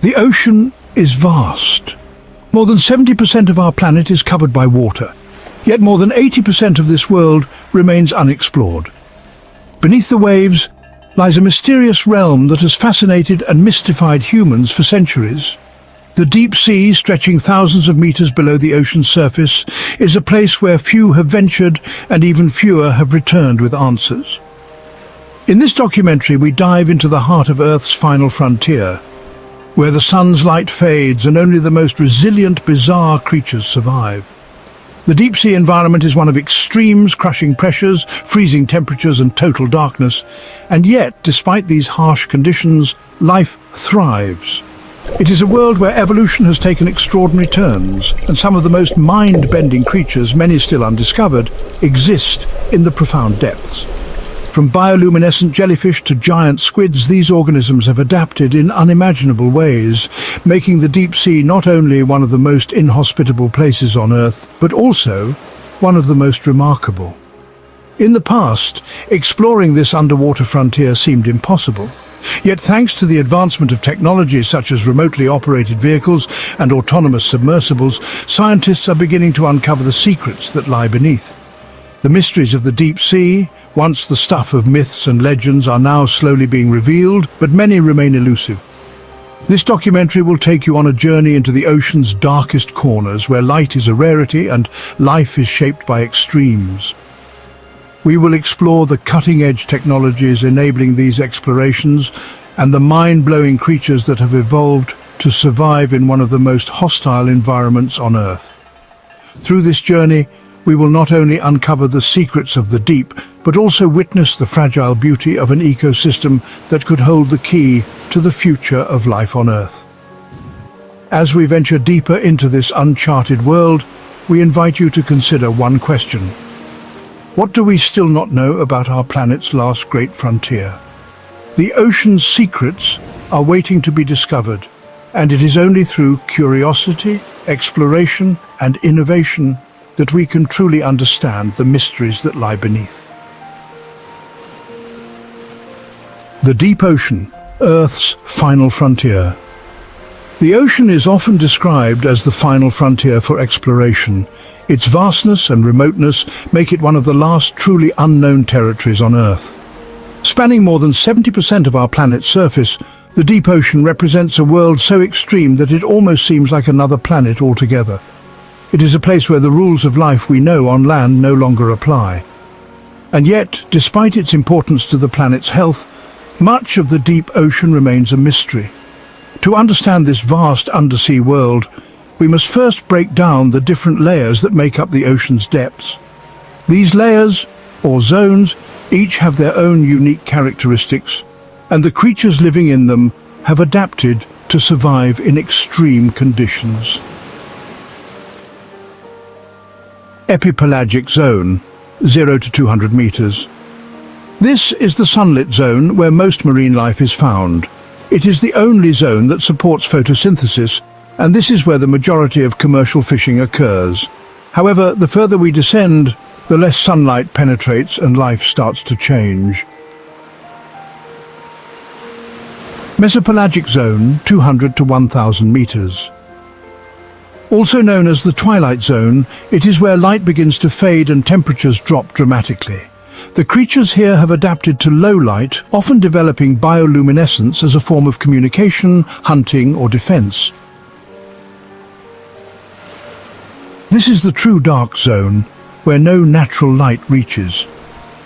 The ocean is vast. More than 70% of our planet is covered by water, yet more than 80% of this world remains unexplored. Beneath the waves lies a mysterious realm that has fascinated and mystified humans for centuries. The deep sea, stretching thousands of meters below the ocean's surface, is a place where few have ventured and even fewer have returned with answers. In this documentary, we dive into the heart of Earth's final frontier, where the sun's light fades and only the most resilient, bizarre creatures survive. The deep-sea environment is one of extremes, crushing pressures, freezing temperatures and total darkness. And yet, despite these harsh conditions, life thrives. It is a world where evolution has taken extraordinary turns, and some of the most mind-bending creatures, many still undiscovered, exist in the profound depths. From bioluminescent jellyfish to giant squids, these organisms have adapted in unimaginable ways, making the deep sea not only one of the most inhospitable places on Earth, but also one of the most remarkable. In the past, exploring this underwater frontier seemed impossible. Yet thanks to the advancement of technologies such as remotely operated vehicles and autonomous submersibles, scientists are beginning to uncover the secrets that lie beneath. The mysteries of the deep sea, once the stuff of myths and legends, are now slowly being revealed, but many remain elusive. This documentary will take you on a journey into the ocean's darkest corners, where light is a rarity and life is shaped by extremes. We will explore the cutting-edge technologies enabling these explorations and the mind-blowing creatures that have evolved to survive in one of the most hostile environments on Earth. Through this journey, we will not only uncover the secrets of the deep, but also witness the fragile beauty of an ecosystem that could hold the key to the future of life on Earth. As we venture deeper into this uncharted world, we invite you to consider one question. What do we still not know about our planet's last great frontier? The ocean's secrets are waiting to be discovered, and it is only through curiosity, exploration, and innovation that we can truly understand the mysteries that lie beneath. The deep ocean, Earth's final frontier. The ocean is often described as the final frontier for exploration. Its vastness and remoteness make it one of the last truly unknown territories on Earth. Spanning more than 70% of our planet's surface, the deep ocean represents a world so extreme that it almost seems like another planet altogether. It is a place where the rules of life we know on land no longer apply. And yet, despite its importance to the planet's health, much of the deep ocean remains a mystery. To understand this vast undersea world, we must first break down the different layers that make up the ocean's depths. These layers, or zones, each have their own unique characteristics, and the creatures living in them have adapted to survive in extreme conditions. Epipelagic zone, 0 to 200 meters. This is the sunlit zone where most marine life is found. It is the only zone that supports photosynthesis, and this is where the majority of commercial fishing occurs. However, the further we descend, the less sunlight penetrates and life starts to change. Mesopelagic zone, 200 to 1,000 meters. Also known as the twilight zone, it is where light begins to fade and temperatures drop dramatically. The creatures here have adapted to low light, often developing bioluminescence as a form of communication, hunting, or defense. This is the true dark zone, where no natural light reaches.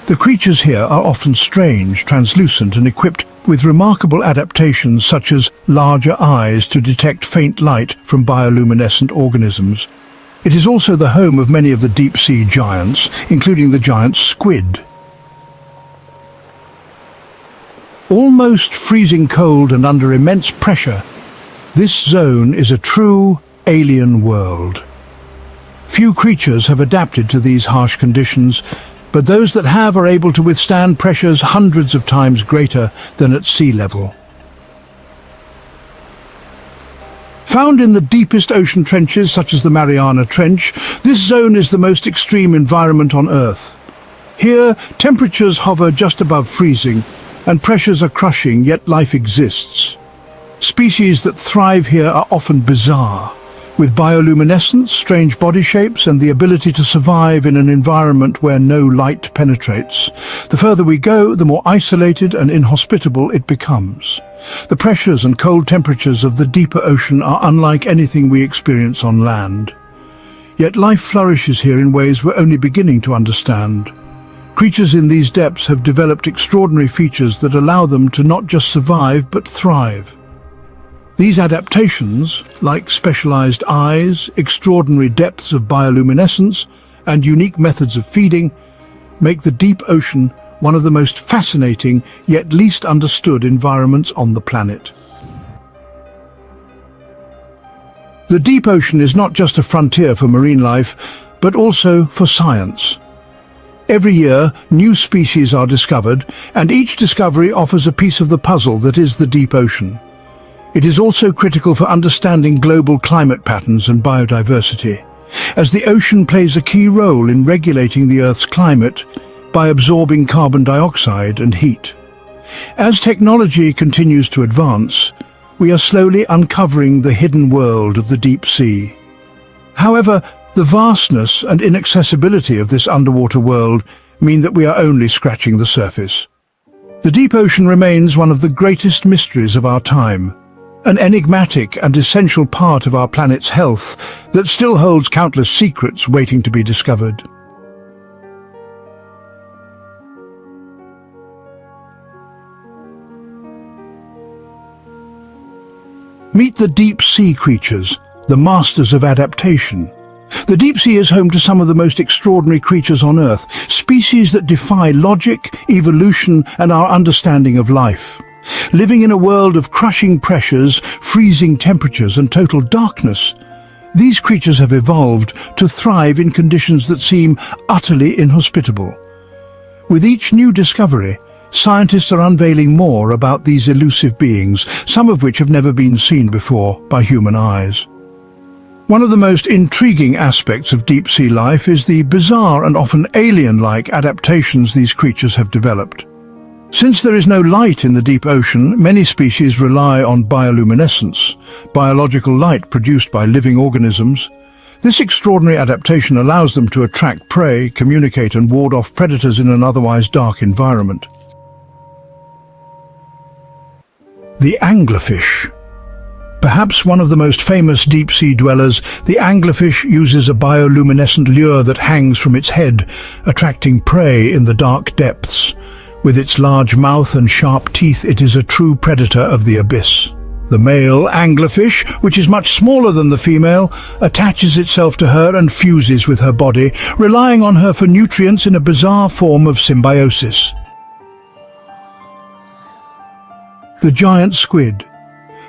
The creatures here are often strange, translucent, and equipped with remarkable adaptations such as larger eyes to detect faint light from bioluminescent organisms. It is also the home of many of the deep-sea giants, including the giant squid. Almost freezing cold and under immense pressure, this zone is a true alien world. Few creatures have adapted to these harsh conditions, but those that have are able to withstand pressures hundreds of times greater than at sea level. Found in the deepest ocean trenches, such as the Mariana Trench, this zone is the most extreme environment on Earth. Here, temperatures hover just above freezing, and pressures are crushing, yet life exists. Species that thrive here are often bizarre, with bioluminescence, strange body shapes, and the ability to survive in an environment where no light penetrates. The further we go, the more isolated and inhospitable it becomes. The pressures and cold temperatures of the deeper ocean are unlike anything we experience on land. Yet life flourishes here in ways we're only beginning to understand. Creatures in these depths have developed extraordinary features that allow them to not just survive but thrive. These adaptations, like specialized eyes, extraordinary depths of bioluminescence, and unique methods of feeding, make the deep ocean one of the most fascinating yet least understood environments on the planet. The deep ocean is not just a frontier for marine life, but also for science. Every year, new species are discovered, and each discovery offers a piece of the puzzle that is the deep ocean. It is also critical for understanding global climate patterns and biodiversity, as the ocean plays a key role in regulating the Earth's climate by absorbing carbon dioxide and heat. As technology continues to advance, we are slowly uncovering the hidden world of the deep sea. However, the vastness and inaccessibility of this underwater world mean that we are only scratching the surface. The deep ocean remains one of the greatest mysteries of our time, an enigmatic and essential part of our planet's health that still holds countless secrets waiting to be discovered. Meet the deep sea creatures, the masters of adaptation. The deep sea is home to some of the most extraordinary creatures on Earth, species that defy logic, evolution, and our understanding of life. Living in a world of crushing pressures, freezing temperatures, and total darkness, these creatures have evolved to thrive in conditions that seem utterly inhospitable. With each new discovery, scientists are unveiling more about these elusive beings, some of which have never been seen before by human eyes. One of the most intriguing aspects of deep-sea life is the bizarre and often alien-like adaptations these creatures have developed. Since there is no light in the deep ocean, many species rely on bioluminescence, biological light produced by living organisms. This extraordinary adaptation allows them to attract prey, communicate, and ward off predators in an otherwise dark environment. The anglerfish. Perhaps one of the most famous deep-sea dwellers, the anglerfish uses a bioluminescent lure that hangs from its head, attracting prey in the dark depths. With its large mouth and sharp teeth, it is a true predator of the abyss. The male anglerfish, which is much smaller than the female, attaches itself to her and fuses with her body, relying on her for nutrients in a bizarre form of symbiosis. The giant squid.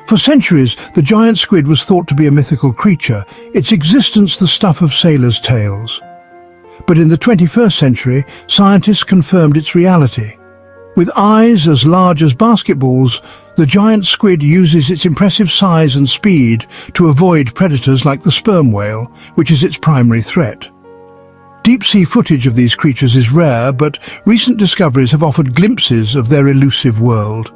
For centuries, the giant squid was thought to be a mythical creature, its existence the stuff of sailors' tales. But in the 21st century, scientists confirmed its reality. With eyes as large as basketballs, the giant squid uses its impressive size and speed to avoid predators like the sperm whale, which is its primary threat. Deep-sea footage of these creatures is rare, but recent discoveries have offered glimpses of their elusive world.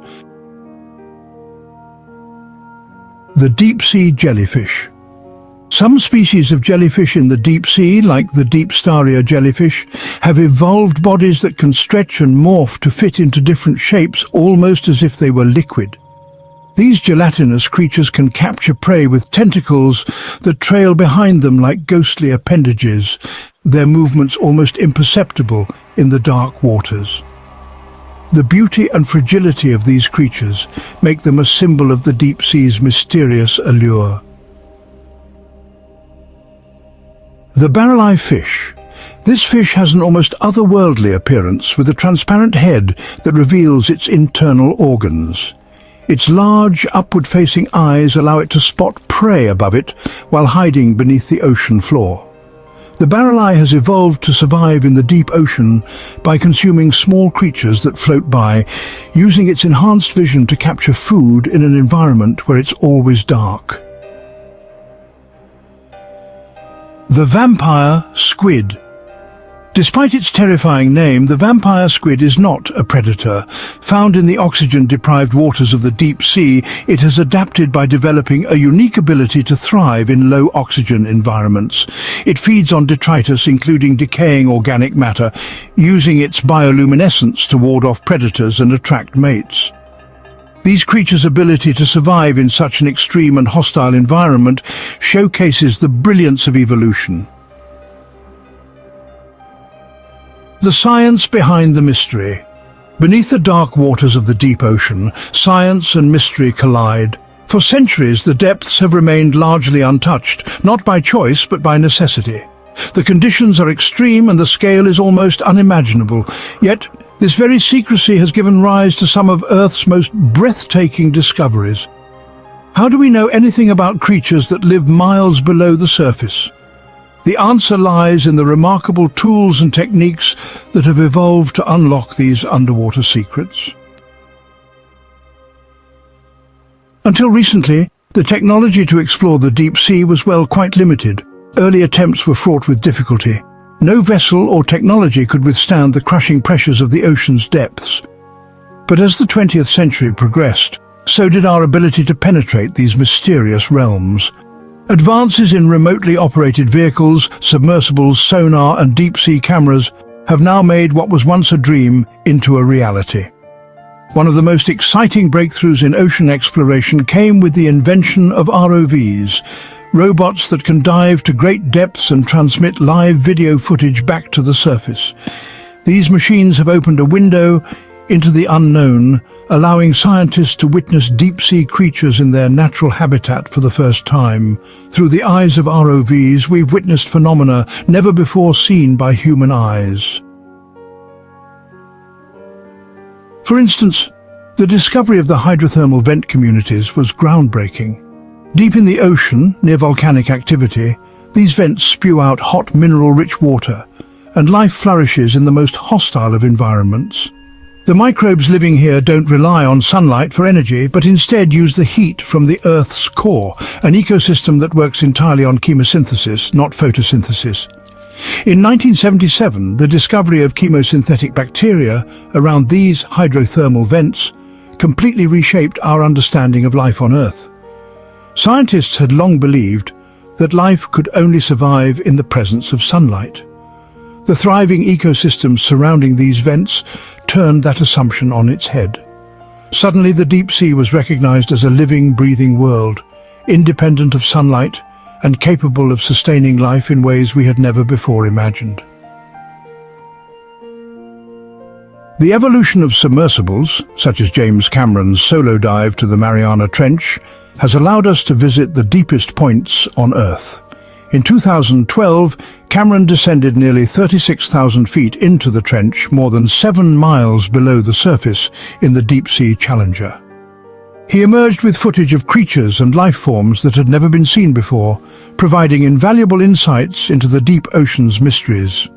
The deep-sea jellyfish. Some species of jellyfish in the deep sea, like the deep staria jellyfish, have evolved bodies that can stretch and morph to fit into different shapes, almost as if they were liquid. These gelatinous creatures can capture prey with tentacles that trail behind them like ghostly appendages, their movements almost imperceptible in the dark waters. The beauty and fragility of these creatures make them a symbol of the deep sea's mysterious allure. The barrel-eye fish. This fish has an almost otherworldly appearance, with a transparent head that reveals its internal organs. Its large, upward-facing eyes allow it to spot prey above it while hiding beneath the ocean floor. The barrel-eye has evolved to survive in the deep ocean by consuming small creatures that float by, using its enhanced vision to capture food in an environment where it's always dark. The vampire squid. Despite its terrifying name, the vampire squid is not a predator. Found in the oxygen-deprived waters of the deep sea, it has adapted by developing a unique ability to thrive in low-oxygen environments. It feeds on detritus, including decaying organic matter, using its bioluminescence to ward off predators and attract mates. These creatures' ability to survive in such an extreme and hostile environment showcases the brilliance of evolution. The science behind the mystery. Beneath the dark waters of the deep ocean, science and mystery collide. For centuries, the depths have remained largely untouched, not by choice but by necessity. The conditions are extreme and the scale is almost unimaginable, yet this very secrecy has given rise to some of Earth's most breathtaking discoveries. How do we know anything about creatures that live miles below the surface? The answer lies in the remarkable tools and techniques that have evolved to unlock these underwater secrets. Until recently, the technology to explore the deep sea was, quite limited. Early attempts were fraught with difficulty. No vessel or technology could withstand the crushing pressures of the ocean's depths. But as the 20th century progressed, so did our ability to penetrate these mysterious realms. Advances in remotely operated vehicles, submersibles, sonar and deep-sea cameras have now made what was once a dream into a reality. One of the most exciting breakthroughs in ocean exploration came with the invention of ROVs, robots that can dive to great depths and transmit live video footage back to the surface. These machines have opened a window into the unknown, allowing scientists to witness deep-sea creatures in their natural habitat for the first time. Through the eyes of ROVs, we've witnessed phenomena never before seen by human eyes. For instance, the discovery of the hydrothermal vent communities was groundbreaking. Deep in the ocean, near volcanic activity, these vents spew out hot mineral-rich water, and life flourishes in the most hostile of environments. The microbes living here don't rely on sunlight for energy, but instead use the heat from the Earth's core, an ecosystem that works entirely on chemosynthesis, not photosynthesis. In 1977, the discovery of chemosynthetic bacteria around these hydrothermal vents completely reshaped our understanding of life on Earth. Scientists had long believed that life could only survive in the presence of sunlight. The thriving ecosystems surrounding these vents turned that assumption on its head. Suddenly, the deep sea was recognized as a living, breathing world, independent of sunlight and capable of sustaining life in ways we had never before imagined. The evolution of submersibles, such as James Cameron's solo dive to the Mariana Trench, has allowed us to visit the deepest points on Earth. In 2012, Cameron descended nearly 36,000 feet into the trench, more than 7 miles below the surface, in the Deep-Sea Challenger. He emerged with footage of creatures and life forms that had never been seen before, providing invaluable insights into the deep ocean's mysteries.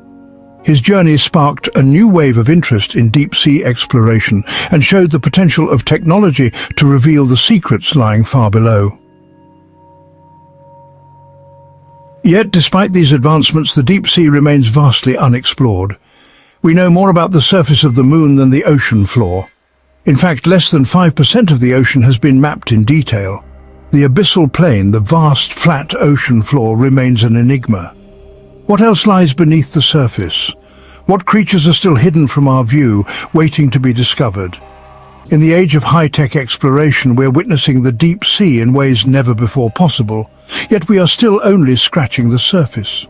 His journey sparked a new wave of interest in deep-sea exploration and showed the potential of technology to reveal the secrets lying far below. Yet, despite these advancements, the deep sea remains vastly unexplored. We know more about the surface of the moon than the ocean floor. In fact, less than 5% of the ocean has been mapped in detail. The abyssal plain, the vast, flat ocean floor, remains an enigma. What else lies beneath the surface? What creatures are still hidden from our view, waiting to be discovered? In the age of high-tech exploration, we're witnessing the deep sea in ways never before possible, yet we are still only scratching the surface.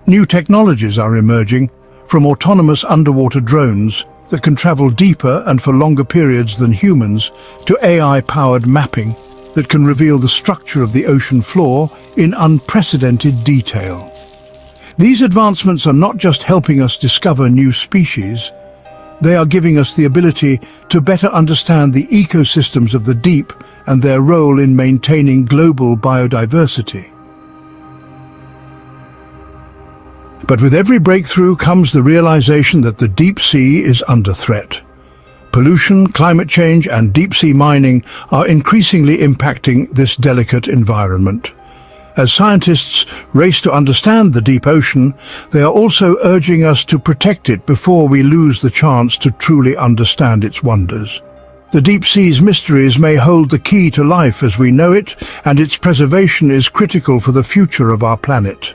New technologies are emerging, from autonomous underwater drones that can travel deeper and for longer periods than humans, to AI-powered mapping that can reveal the structure of the ocean floor in unprecedented detail. These advancements are not just helping us discover new species, they are giving us the ability to better understand the ecosystems of the deep and their role in maintaining global biodiversity. But with every breakthrough comes the realization that the deep sea is under threat. Pollution, climate change, and deep-sea mining are increasingly impacting this delicate environment. As scientists race to understand the deep ocean, they are also urging us to protect it before we lose the chance to truly understand its wonders. The deep sea's mysteries may hold the key to life as we know it, and its preservation is critical for the future of our planet.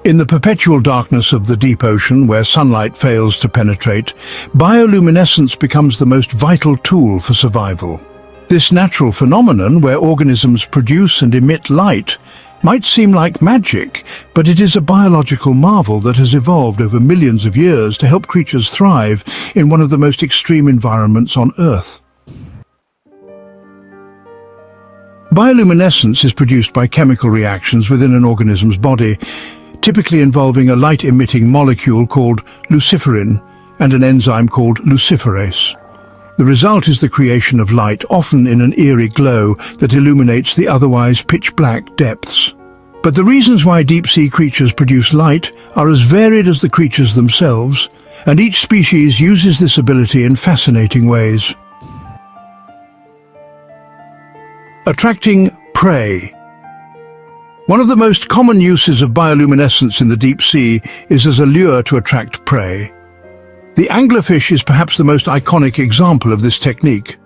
In the perpetual darkness of the deep ocean, where sunlight fails to penetrate, bioluminescence becomes the most vital tool for survival. This natural phenomenon, where organisms produce and emit light, might seem like magic, but it is a biological marvel that has evolved over millions of years to help creatures thrive in one of the most extreme environments on Earth. Bioluminescence is produced by chemical reactions within an organism's body, typically involving a light-emitting molecule called luciferin and an enzyme called luciferase. The result is the creation of light, often in an eerie glow that illuminates the otherwise pitch-black depths. But the reasons why deep-sea creatures produce light are as varied as the creatures themselves, and each species uses this ability in fascinating ways. Attracting prey. One of the most common uses of bioluminescence in the deep sea is as a lure to attract prey. The anglerfish is perhaps the most iconic example of this technique.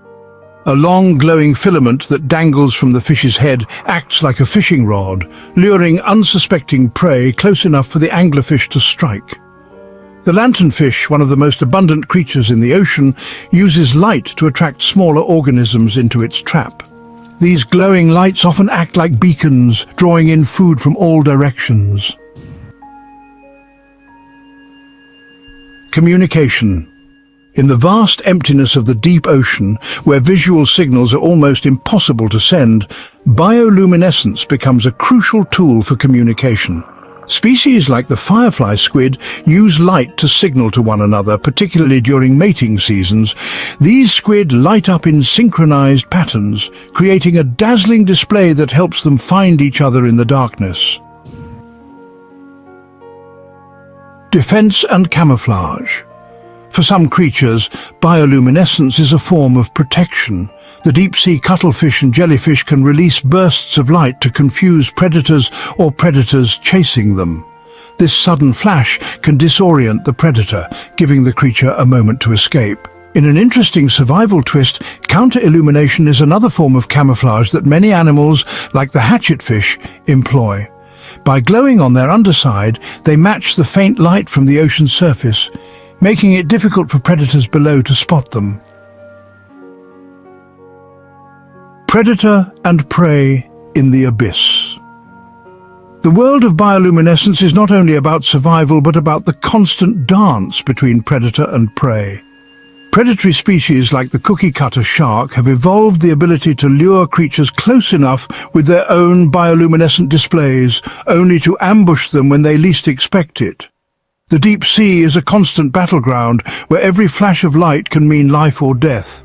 A long, glowing filament that dangles from the fish's head acts like a fishing rod, luring unsuspecting prey close enough for the anglerfish to strike. The lanternfish, one of the most abundant creatures in the ocean, uses light to attract smaller organisms into its trap. These glowing lights often act like beacons, drawing in food from all directions. Communication. In the vast emptiness of the deep ocean, where visual signals are almost impossible to send, bioluminescence becomes a crucial tool for communication. Species like the firefly squid use light to signal to one another, particularly during mating seasons. These squid light up in synchronized patterns, creating a dazzling display that helps them find each other in the darkness. Defense and camouflage. For some creatures, bioluminescence is a form of protection. The deep-sea cuttlefish and jellyfish can release bursts of light to confuse predators or predators chasing them. This sudden flash can disorient the predator, giving the creature a moment to escape. In an interesting survival twist, counter-illumination is another form of camouflage that many animals, like the hatchetfish, employ. By glowing on their underside, they match the faint light from the ocean's surface, making it difficult for predators below to spot them. Predator and prey in the abyss. The world of bioluminescence is not only about survival but about the constant dance between predator and prey. Predatory species like the cookie-cutter shark have evolved the ability to lure creatures close enough with their own bioluminescent displays, only to ambush them when they least expect it. The deep sea is a constant battleground where every flash of light can mean life or death.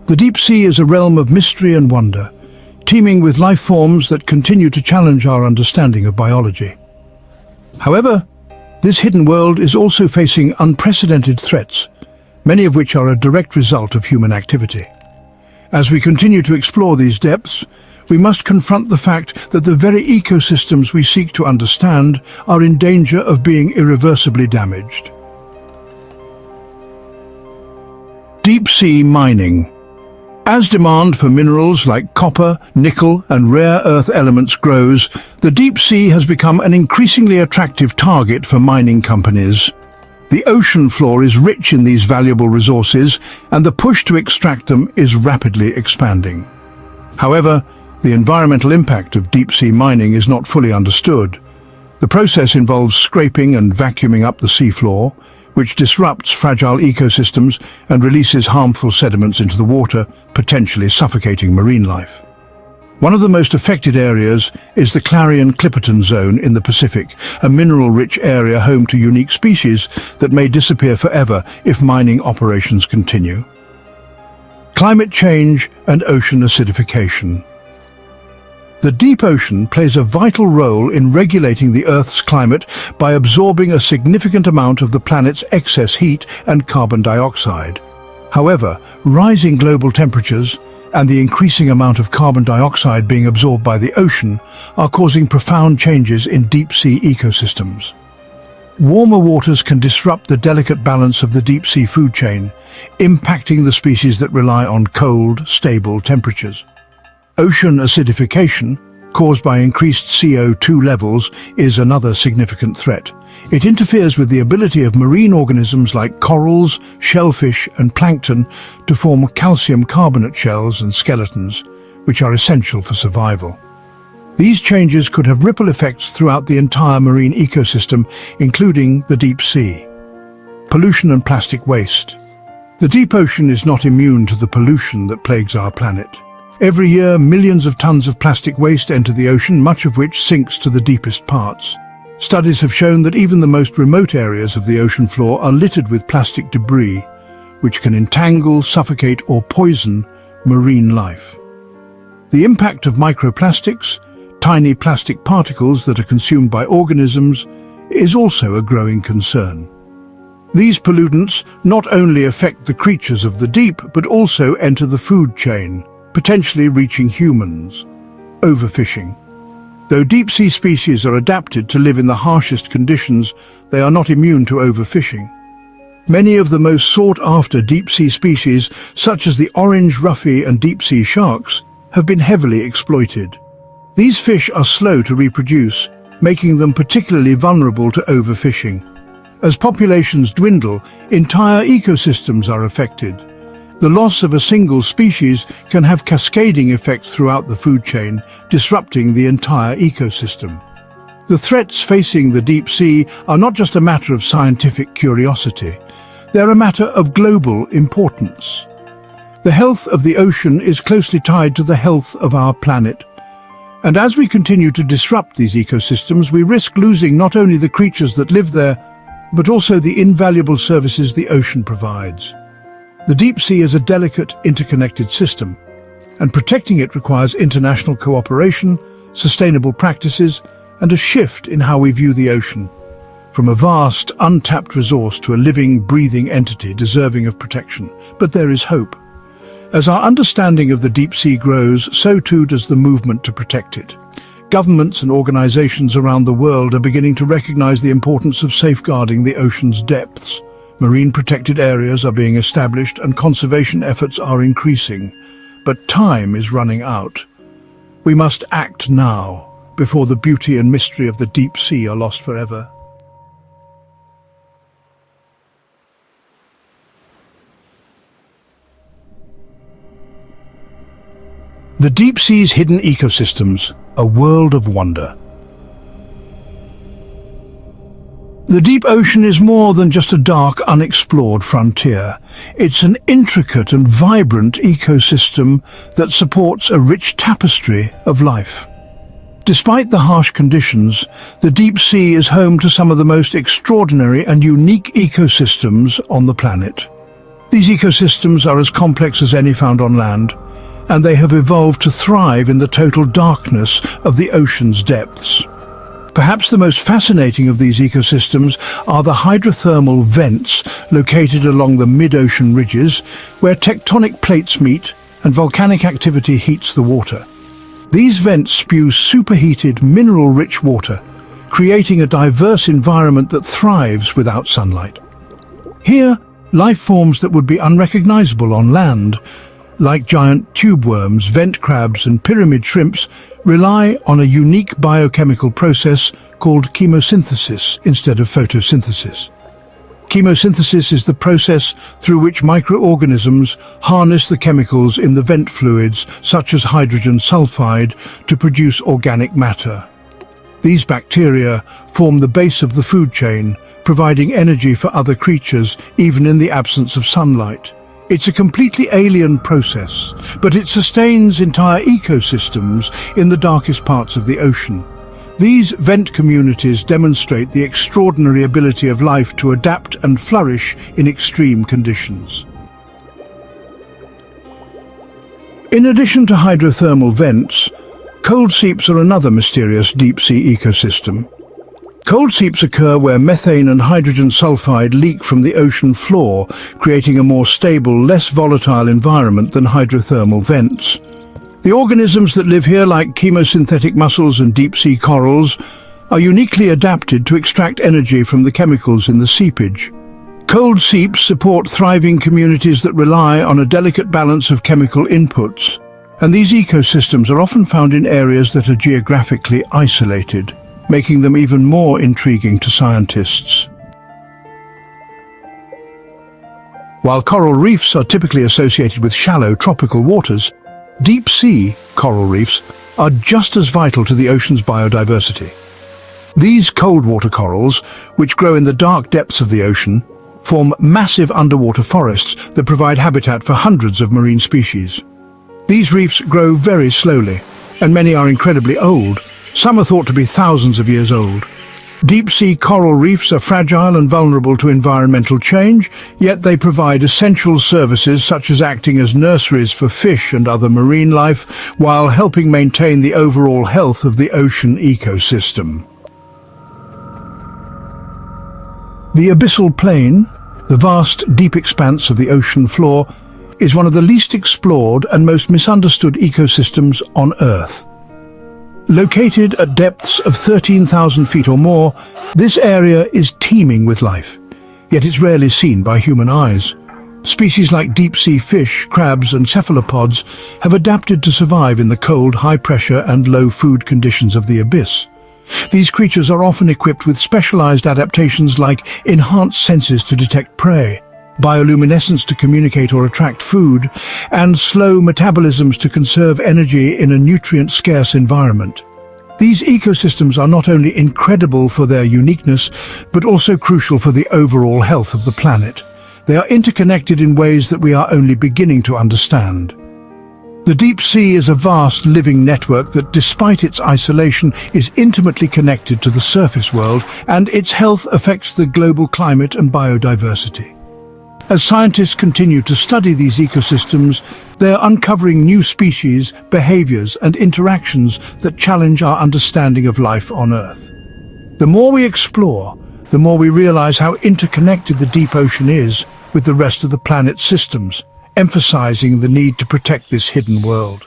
The deep sea is a realm of mystery and wonder, teeming with life forms that continue to challenge our understanding of biology. However, this hidden world is also facing unprecedented threats, many of which are a direct result of human activity. As we continue to explore these depths, we must confront the fact that the very ecosystems we seek to understand are in danger of being irreversibly damaged. Deep-sea mining. As demand for minerals like copper, nickel, and rare earth elements grows, the deep sea has become an increasingly attractive target for mining companies. The ocean floor is rich in these valuable resources, and the push to extract them is rapidly expanding. However, the environmental impact of deep-sea mining is not fully understood. The process involves scraping and vacuuming up the seafloor, which disrupts fragile ecosystems and releases harmful sediments into the water, potentially suffocating marine life. One of the most affected areas is the Clarion-Clipperton Zone in the Pacific, a mineral-rich area home to unique species that may disappear forever if mining operations continue. Climate change and ocean acidification. The deep ocean plays a vital role in regulating the Earth's climate by absorbing a significant amount of the planet's excess heat and carbon dioxide. However, rising global temperatures, and the increasing amount of carbon dioxide being absorbed by the ocean are causing profound changes in deep-sea ecosystems. Warmer waters can disrupt the delicate balance of the deep-sea food chain, impacting the species that rely on cold, stable temperatures. Ocean acidification, caused by increased CO2 levels, is another significant threat. It interferes with the ability of marine organisms like corals, shellfish and plankton to form calcium carbonate shells and skeletons, which are essential for survival. These changes could have ripple effects throughout the entire marine ecosystem, including the deep sea. Pollution and plastic waste. The deep ocean is not immune to the pollution that plagues our planet. Every year, millions of tons of plastic waste enter the ocean, much of which sinks to the deepest parts. Studies have shown that even the most remote areas of the ocean floor are littered with plastic debris, which can entangle, suffocate, or poison marine life. The impact of microplastics, tiny plastic particles that are consumed by organisms, is also a growing concern. These pollutants not only affect the creatures of the deep, but also enter the food chain, potentially reaching humans. Overfishing. Though deep-sea species are adapted to live in the harshest conditions, they are not immune to overfishing. Many of the most sought-after deep-sea species, such as the orange roughy and deep-sea sharks, have been heavily exploited. These fish are slow to reproduce, making them particularly vulnerable to overfishing. As populations dwindle, entire ecosystems are affected. The loss of a single species can have cascading effects throughout the food chain, disrupting the entire ecosystem. The threats facing the deep sea are not just a matter of scientific curiosity. They're a matter of global importance. The health of the ocean is closely tied to the health of our planet. And as we continue to disrupt these ecosystems, we risk losing not only the creatures that live there, but also the invaluable services the ocean provides. The deep sea is a delicate, interconnected system, and protecting it requires international cooperation, sustainable practices, and a shift in how we view the ocean, from a vast, untapped resource to a living, breathing entity deserving of protection. But there is hope. As our understanding of the deep sea grows, so too does the movement to protect it. Governments and organizations around the world are beginning to recognize the importance of safeguarding the ocean's depths. Marine protected areas are being established and conservation efforts are increasing. But time is running out. We must act now, before the beauty and mystery of the deep sea are lost forever. The deep sea's hidden ecosystems, a world of wonder. The deep ocean is more than just a dark, unexplored frontier. It's an intricate and vibrant ecosystem that supports a rich tapestry of life. Despite the harsh conditions, the deep sea is home to some of the most extraordinary and unique ecosystems on the planet. These ecosystems are as complex as any found on land, and they have evolved to thrive in the total darkness of the ocean's depths. Perhaps the most fascinating of these ecosystems are the hydrothermal vents located along the mid-ocean ridges, where tectonic plates meet and volcanic activity heats the water. These vents spew superheated, mineral-rich water, creating a diverse environment that thrives without sunlight. Here, life forms that would be unrecognizable on land, like giant tube worms, vent crabs and pyramid shrimps, rely on a unique biochemical process called chemosynthesis instead of photosynthesis. Chemosynthesis is the process through which microorganisms harness the chemicals in the vent fluids, such as hydrogen sulfide, to produce organic matter. These bacteria form the base of the food chain, providing energy for other creatures, even in the absence of sunlight. It's a completely alien process, but it sustains entire ecosystems in the darkest parts of the ocean. These vent communities demonstrate the extraordinary ability of life to adapt and flourish in extreme conditions. In addition to hydrothermal vents, cold seeps are another mysterious deep-sea ecosystem. Cold seeps occur where methane and hydrogen sulfide leak from the ocean floor, creating a more stable, less volatile environment than hydrothermal vents. The organisms that live here, like chemosynthetic mussels and deep-sea corals, are uniquely adapted to extract energy from the chemicals in the seepage. Cold seeps support thriving communities that rely on a delicate balance of chemical inputs, and these ecosystems are often found in areas that are geographically isolated, making them even more intriguing to scientists. While coral reefs are typically associated with shallow tropical waters, deep-sea coral reefs are just as vital to the ocean's biodiversity. These cold-water corals, which grow in the dark depths of the ocean, form massive underwater forests that provide habitat for hundreds of marine species. These reefs grow very slowly, and many are incredibly old. Some are thought to be thousands of years old. Deep-sea coral reefs are fragile and vulnerable to environmental change, yet they provide essential services such as acting as nurseries for fish and other marine life, while helping maintain the overall health of the ocean ecosystem. The abyssal plain, the vast, deep expanse of the ocean floor, is one of the least explored and most misunderstood ecosystems on Earth. Located at depths of 13,000 feet or more, this area is teeming with life, yet it's rarely seen by human eyes. Species like deep-sea fish, crabs and cephalopods have adapted to survive in the cold, high-pressure and low-food conditions of the abyss. These creatures are often equipped with specialized adaptations like enhanced senses to detect prey, bioluminescence to communicate or attract food, and slow metabolisms to conserve energy in a nutrient-scarce environment. These ecosystems are not only incredible for their uniqueness, but also crucial for the overall health of the planet. They are interconnected in ways that we are only beginning to understand. The deep sea is a vast living network that, despite its isolation, is intimately connected to the surface world, and its health affects the global climate and biodiversity. As scientists continue to study these ecosystems, they are uncovering new species, behaviors, and interactions that challenge our understanding of life on Earth. The more we explore, the more we realize how interconnected the deep ocean is with the rest of the planet's systems, emphasizing the need to protect this hidden world.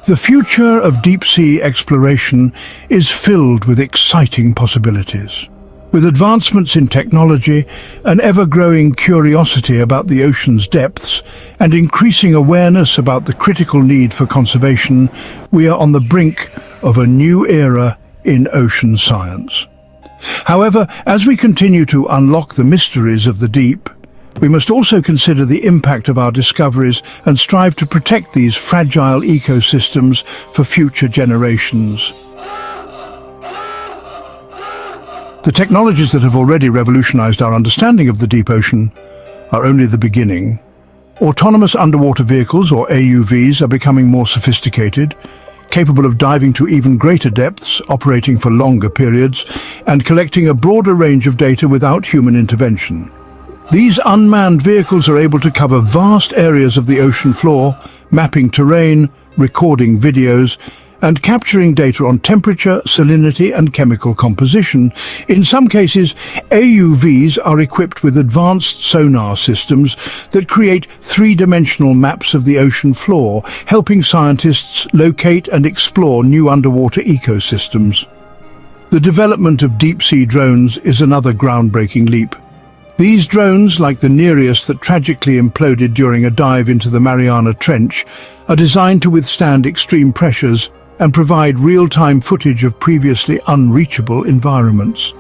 The future of deep-sea exploration is filled with exciting possibilities. With advancements in technology, an ever-growing curiosity about the ocean's depths, and increasing awareness about the critical need for conservation, we are on the brink of a new era in ocean science. However, as we continue to unlock the mysteries of the deep, we must also consider the impact of our discoveries and strive to protect these fragile ecosystems for future generations. The technologies that have already revolutionized our understanding of the deep ocean are only the beginning. Autonomous underwater vehicles, or AUVs, are becoming more sophisticated, capable of diving to even greater depths, operating for longer periods, and collecting a broader range of data without human intervention. These unmanned vehicles are able to cover vast areas of the ocean floor, mapping terrain, recording videos, and capturing data on temperature, salinity, and chemical composition. In some cases, AUVs are equipped with advanced sonar systems that create three-dimensional maps of the ocean floor, helping scientists locate and explore new underwater ecosystems. The development of deep-sea drones is another groundbreaking leap. These drones, like the Nereus that tragically imploded during a dive into the Mariana Trench, are designed to withstand extreme pressures and provide real-time footage of previously unreachable environments.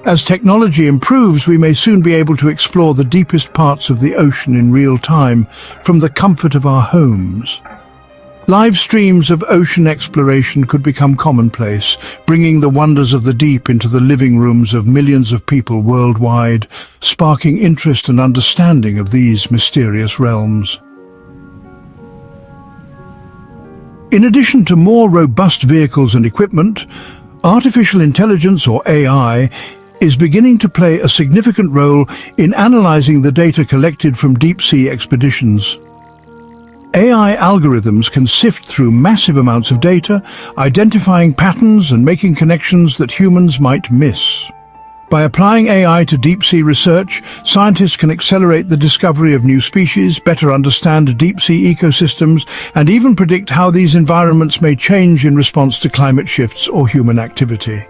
As technology improves, we may soon be able to explore the deepest parts of the ocean in real time from the comfort of our homes. Live streams of ocean exploration could become commonplace, bringing the wonders of the deep into the living rooms of millions of people worldwide, sparking interest and understanding of these mysterious realms. In addition to more robust vehicles and equipment, artificial intelligence, or AI, is beginning to play a significant role in analyzing the data collected from deep-sea expeditions. AI algorithms can sift through massive amounts of data, identifying patterns and making connections that humans might miss. By applying AI to deep-sea research, scientists can accelerate the discovery of new species, better understand deep-sea ecosystems, and even predict how these environments may change in response to climate shifts or human activity.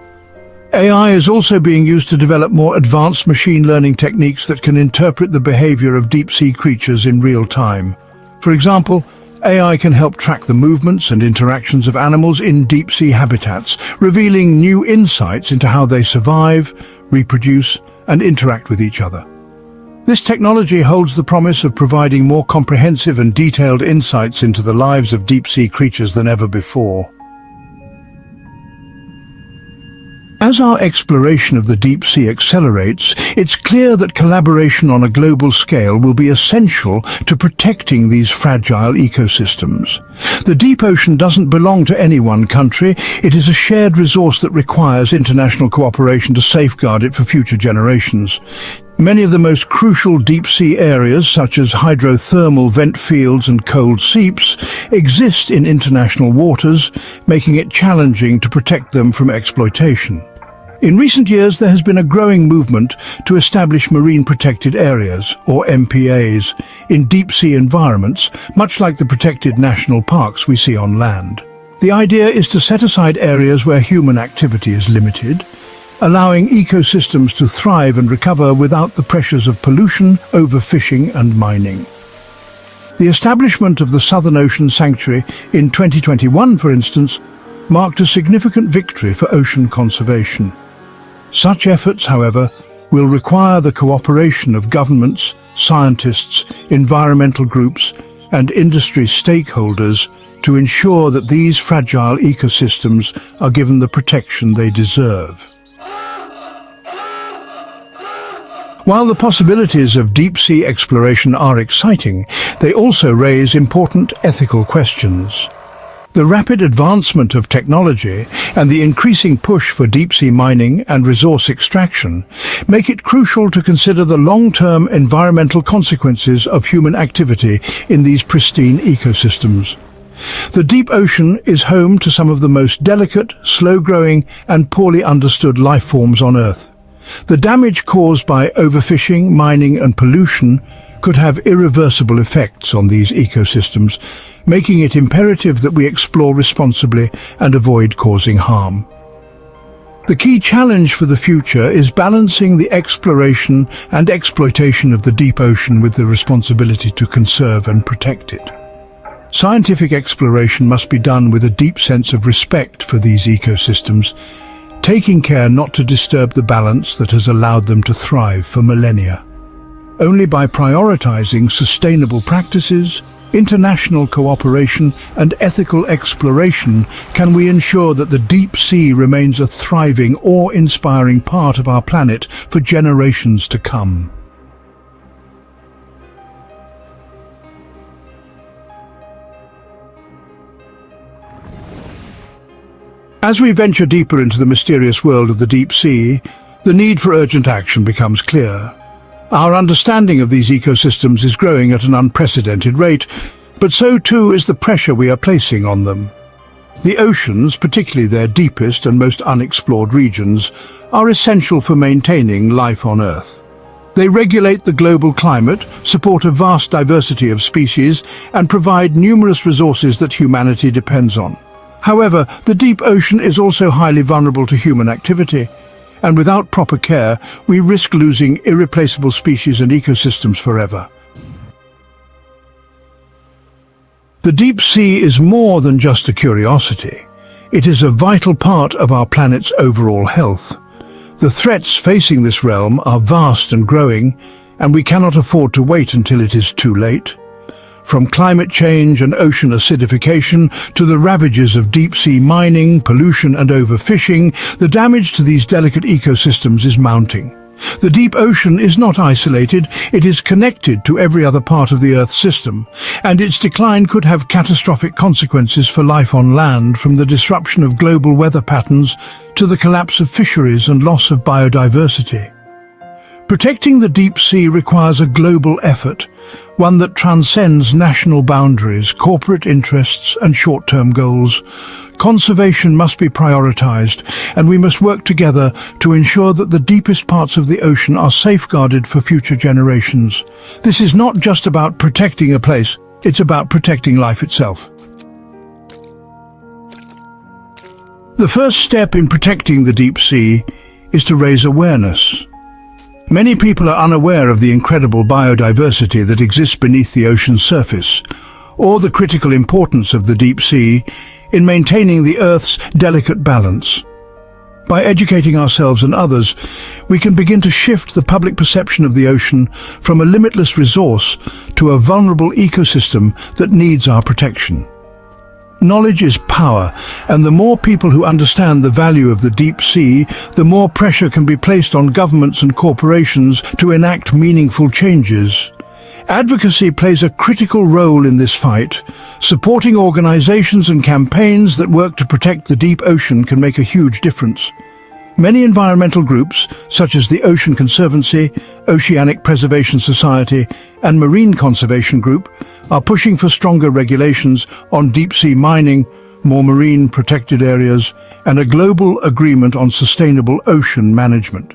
AI is also being used to develop more advanced machine learning techniques that can interpret the behavior of deep-sea creatures in real time. For example, AI can help track the movements and interactions of animals in deep-sea habitats, revealing new insights into how they survive, reproduce, and interact with each other. This technology holds the promise of providing more comprehensive and detailed insights into the lives of deep-sea creatures than ever before. As our exploration of the deep sea accelerates, it's clear that collaboration on a global scale will be essential to protecting these fragile ecosystems. The deep ocean doesn't belong to any one country. It is a shared resource that requires international cooperation to safeguard it for future generations. Many of the most crucial deep-sea areas, such as hydrothermal vent fields and cold seeps, exist in international waters, making it challenging to protect them from exploitation. In recent years, there has been a growing movement to establish marine protected areas, or MPAs, in deep-sea environments, much like the protected national parks we see on land. The idea is to set aside areas where human activity is limited, allowing ecosystems to thrive and recover without the pressures of pollution, overfishing and mining. The establishment of the Southern Ocean Sanctuary in 2021, for instance, marked a significant victory for ocean conservation. Such efforts, however, will require the cooperation of governments, scientists, environmental groups and industry stakeholders to ensure that these fragile ecosystems are given the protection they deserve. While the possibilities of deep-sea exploration are exciting, they also raise important ethical questions. The rapid advancement of technology and the increasing push for deep-sea mining and resource extraction make it crucial to consider the long-term environmental consequences of human activity in these pristine ecosystems. The deep ocean is home to some of the most delicate, slow-growing and poorly understood life forms on Earth. The damage caused by overfishing, mining and pollution could have irreversible effects on these ecosystems, making it imperative that we explore responsibly and avoid causing harm. The key challenge for the future is balancing the exploration and exploitation of the deep ocean with the responsibility to conserve and protect it. Scientific exploration must be done with a deep sense of respect for these ecosystems, taking care not to disturb the balance that has allowed them to thrive for millennia. Only by prioritizing sustainable practices, international cooperation and ethical exploration can we ensure that the deep sea remains a thriving, awe-inspiring part of our planet for generations to come. As we venture deeper into the mysterious world of the deep sea, the need for urgent action becomes clear. Our understanding of these ecosystems is growing at an unprecedented rate, but so too is the pressure we are placing on them. The oceans, particularly their deepest and most unexplored regions, are essential for maintaining life on Earth. They regulate the global climate, support a vast diversity of species, and provide numerous resources that humanity depends on. However, the deep ocean is also highly vulnerable to human activity, and without proper care, we risk losing irreplaceable species and ecosystems forever. The deep sea is more than just a curiosity. It is a vital part of our planet's overall health. The threats facing this realm are vast and growing, and we cannot afford to wait until it is too late. From climate change and ocean acidification to the ravages of deep-sea mining, pollution and overfishing, the damage to these delicate ecosystems is mounting. The deep ocean is not isolated, it is connected to every other part of the Earth's system, and its decline could have catastrophic consequences for life on land, from the disruption of global weather patterns to the collapse of fisheries and loss of biodiversity. Protecting the deep sea requires a global effort, one that transcends national boundaries, corporate interests, and short-term goals. Conservation must be prioritized, and we must work together to ensure that the deepest parts of the ocean are safeguarded for future generations. This is not just about protecting a place, it's about protecting life itself. The first step in protecting the deep sea is to raise awareness. Many people are unaware of the incredible biodiversity that exists beneath the ocean's surface, or the critical importance of the deep sea in maintaining the Earth's delicate balance. By educating ourselves and others, we can begin to shift the public perception of the ocean from a limitless resource to a vulnerable ecosystem that needs our protection. Knowledge is power, and the more people who understand the value of the deep sea, the more pressure can be placed on governments and corporations to enact meaningful changes. Advocacy plays a critical role in this fight. Supporting organizations and campaigns that work to protect the deep ocean can make a huge difference. Many environmental groups, such as the Ocean Conservancy, Oceanic Preservation Society, and Marine Conservation Group, are pushing for stronger regulations on deep-sea mining, more marine protected areas, and a global agreement on sustainable ocean management.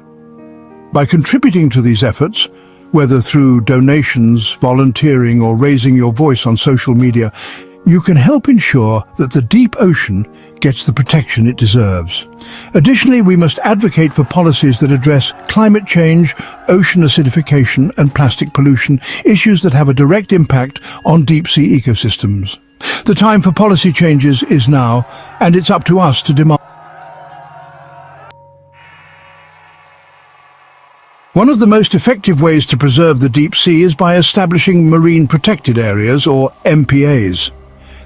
By contributing to these efforts, whether through donations, volunteering, or raising your voice on social media, you can help ensure that the deep ocean gets the protection it deserves. Additionally, we must advocate for policies that address climate change, ocean acidification, and plastic pollution, issues that have a direct impact on deep-sea ecosystems. The time for policy changes is now, and it's up to us to demand. One of the most effective ways to preserve the deep sea is by establishing marine protected areas, or MPAs.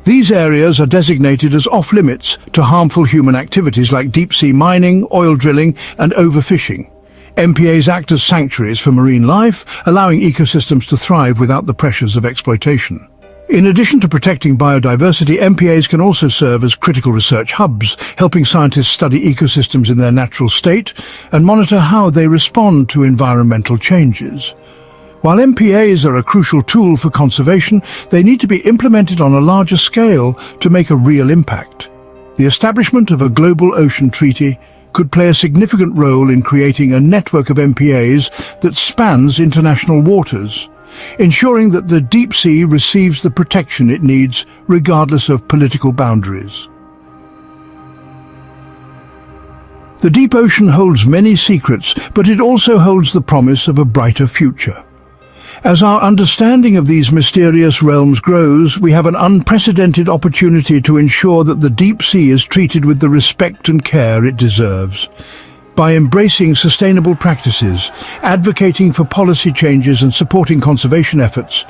These areas are designated as off-limits to harmful human activities like deep-sea mining, oil drilling, and overfishing. MPAs act as sanctuaries for marine life, allowing ecosystems to thrive without the pressures of exploitation. In addition to protecting biodiversity, MPAs can also serve as critical research hubs, helping scientists study ecosystems in their natural state and monitor how they respond to environmental changes. While MPAs are a crucial tool for conservation, they need to be implemented on a larger scale to make a real impact. The establishment of a global ocean treaty could play a significant role in creating a network of MPAs that spans international waters, ensuring that the deep sea receives the protection it needs regardless of political boundaries. The deep ocean holds many secrets, but it also holds the promise of a brighter future. As our understanding of these mysterious realms grows, we have an unprecedented opportunity to ensure that the deep sea is treated with the respect and care it deserves. By embracing sustainable practices, advocating for policy changes and supporting conservation efforts,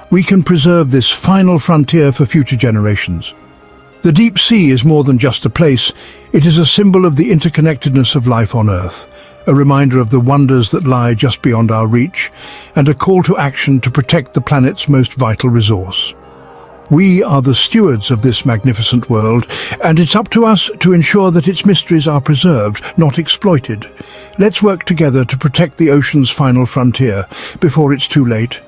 we can preserve this final frontier for future generations. The deep sea is more than just a place. It is a symbol of the interconnectedness of life on Earth, a reminder of the wonders that lie just beyond our reach, and a call to action to protect the planet's most vital resource. We are the stewards of this magnificent world, and it's up to us to ensure that its mysteries are preserved, not exploited. Let's work together to protect the ocean's final frontier before it's too late.